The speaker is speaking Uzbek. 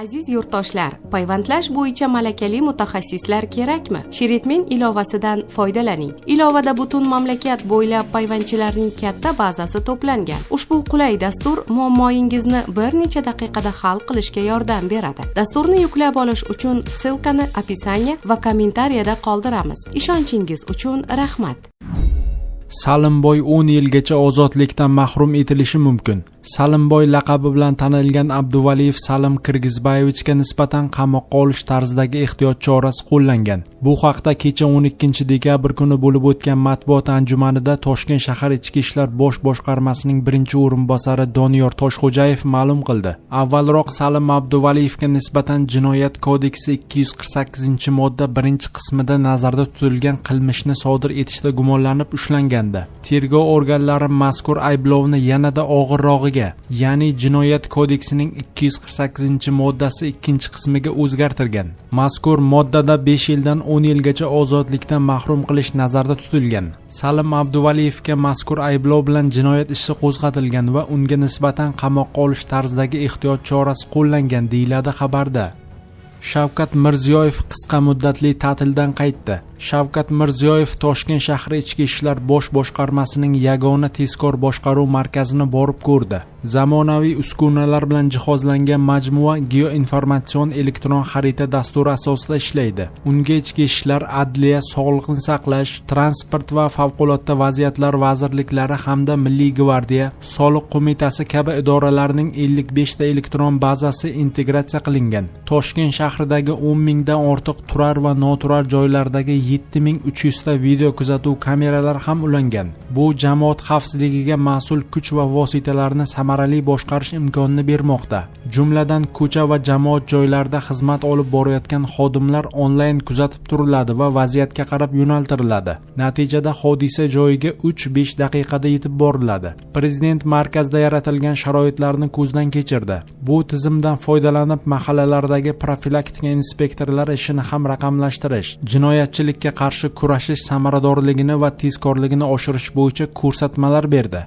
Aziz yurtdoshlar, payvandlash bo'yicha malakali mutaxassislar kerakmi? Sheretmen ilovasidan foydalaning. Ilovada butun mamlakat bo'ylab payvandchilarning katta bazasi to'plangan. Ushbu qulay dastur muammoingizni bir necha daqiqada hal qilishga yordam beradi. Dasturni yuklab olish uchun ssilkani opisaniya va kommentariyada qoldiramiz. Ishonchingiz uchun rahmat. Salimboy 10 yilgacha ozodlikdan mahrum etilishi mumkin. Salimboy laqabi bilan tanilgan Abduvaliyev Salim Kirgizbayevichga nisbatan qamoqqa olish tarzidagi ehtiyot chorasi qo'llangan. Bu haqda kecha 12 dekabr kuni bo'lib o'tgan matbuot anjumanida Toshkent shahar Ichki ishlar bosh boshqarmasining birinchi o'rinbosari Doniyor Toshxo'jayev ma'lum qildi. Avvalroq Salim Abduvaliyevga nisbatan Jinoyat kodeksi 248-modda 1-qismida nazarda tutilgan qilmishni sodir etishda gumonlanib ushlangan. Tergov organlari mazkur ayblovni yanada og'irrog'iga, ya'ni Jinoyat kodeksining 248-moddasi 2-qismiga o'zgartirgan. Mazkur moddada 5 yildan 10 yilgacha ozodlikdan mahrum qilish nazarda tutilgan. Salim Abduvaliyevga mazkur ayblov bilan jinoyat ishi qo'zg'atilgan va unga nisbatan qamoqqa olish tarzidagi ehtiyot chorasi qo'llangan, deyiladi xabarda. Shavkat Mirziyoyev qisqa muddatli ta'tildan qaytdi. Shavkat Mirziyoyev Toshkent shahri Ichki ishlar bosh boshqarmasining yagona tezkor boshqaruv markazini borib ko'rdi. Zamonaviy uskunalar bilan jihozlangan majmua geoinformatsion elektron xarita dasturi asosida ishlaydi. Unga Ichki ishlar, Adliya, Sog'liqni saqlash, Transport va favqulodda vaziyatlar vazirliklari hamda Milliy gvardiya, Soliq qo'mitasi kabi idoralarning 55 ta elektron bazasi integratsiya qilingan. Toshkent shahridagi 10 mingdan ortiq turar va noturar joylardagi 7300 ta video kuzatuv kameralari ham ulangan. Bu jamoat xavfsizligiga mas'ul kuch va vositalarni samarali boshqarish imkonini bermoqda. Jumladan ko'cha va jamoat joylarida xizmat olib borayotgan xodimlar onlayn kuzatib turiladi va vaziyatga qarab yo'naltiriladi. Natijada hodisa joyiga 3-5 daqiqada yetib boriladi. Prezident markazda yaratilgan sharoitlarni ko'zdan kechirdi. Bu tizimdan foydalanib mahallalardagi profilaktika inspektorlar ishini ham raqamlashtirish, jinoyatchilikka qarshi kurashish samaradorligini va tezkorligini oshirish bo'yicha ko'rsatmalar berdi.